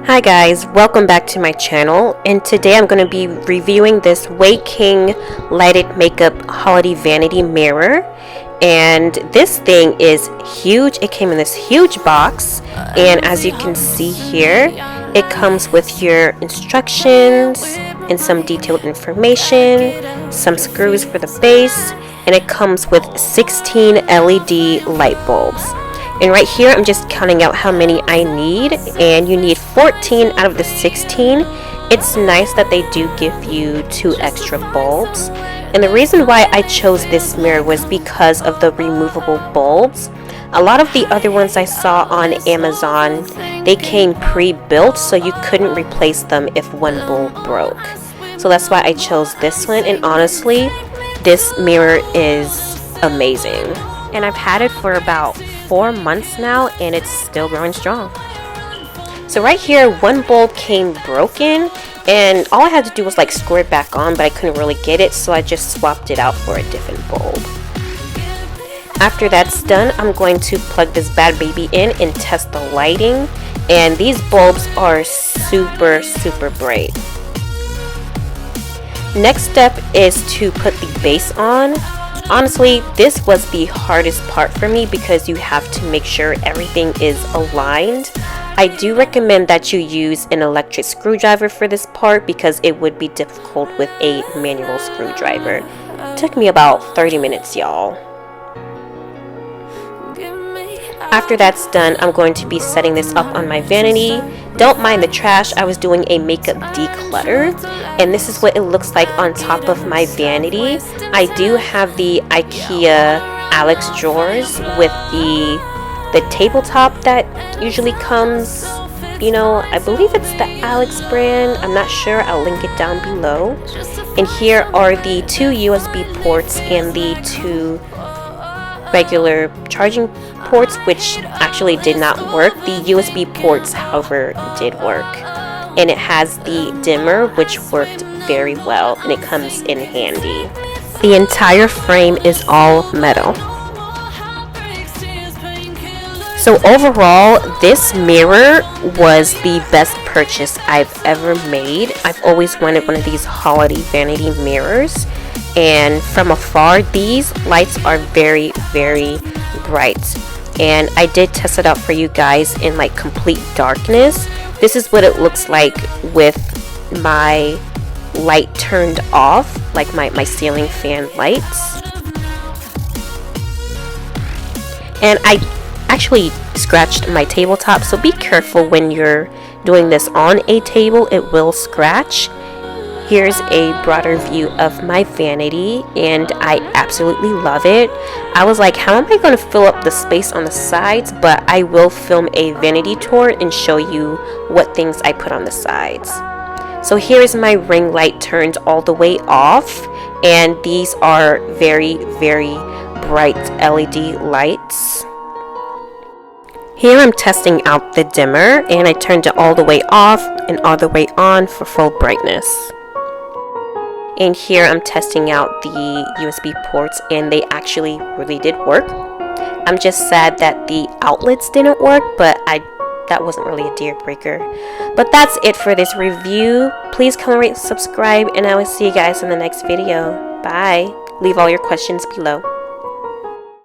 Hi guys, welcome back to my channel, and today I'm going to be reviewing this WAYKING lighted makeup holiday vanity mirror. And this thing is huge. It came in this huge box, and as you can see here, it comes with your instructions and some detailed information, some screws for the base, and it comes with 16 LED light bulbs. And right here I'm just counting out how many I need, and you need 14 out of the 16. It's nice that they do give you 2 extra bulbs. And the reason why I chose this mirror was because of the removable bulbs. A lot of the other ones I saw on Amazon, they came pre-built, so you couldn't replace them if one bulb broke. So that's why I chose this one, and honestly, this mirror is amazing. And I've had it for about 4 months now, and it's still growing strong. So right here, one bulb came broken, and all I had to do was like screw it back on, but I couldn't really get it, so I just swapped it out for a different bulb. After that's done, I'm going to plug this bad baby in and test the lighting, and these bulbs are super bright. Next step is to put the base on. Honestly, this was the hardest part for me because you have to make sure everything is aligned. I do recommend that you use an electric screwdriver for this part because it would be difficult with a manual screwdriver. It took me about 30 minutes, y'all. After that's done, I'm going to be setting this up on my vanity. Don't mind the trash, I was doing a makeup declutter, and this is what it looks like on top of my vanity. I do have the IKEA Alex drawers with the tabletop that usually comes, you know, I believe it's the Alex brand, I'm not sure, I'll link it down below. And here are the 2 USB ports and the 2 regular charging ports, which actually did not work. The USB ports, however, did work, and it has the dimmer, which worked very well, and it comes in handy. The entire frame is all metal. So overall, this mirror was the best purchase I've ever made. I've always wanted one of these holiday vanity mirrors, and from afar these lights are very bright, and I did test it out for you guys in like complete darkness. This is what it looks like with my light turned off, like my ceiling fan lights. And I actually scratched my tabletop, so be careful when you're doing this on a table, it will scratch. Here's a broader view of my vanity, and I absolutely love it. I was like, how am I going to fill up the space on the sides? But I will film a vanity tour and show you what things I put on the sides. So here is my ring light turned all the way off, and these are very bright LED lights. Here I'm testing out the dimmer, and I turned it all the way off and all the way on for full brightness. And here I'm testing out the USB ports, and they actually really did work. I'm just sad that the outlets didn't work, but that wasn't really a deal breaker. But that's it for this review. Please comment, rate, subscribe, and I will see you guys in the next video. Bye. Leave all your questions below.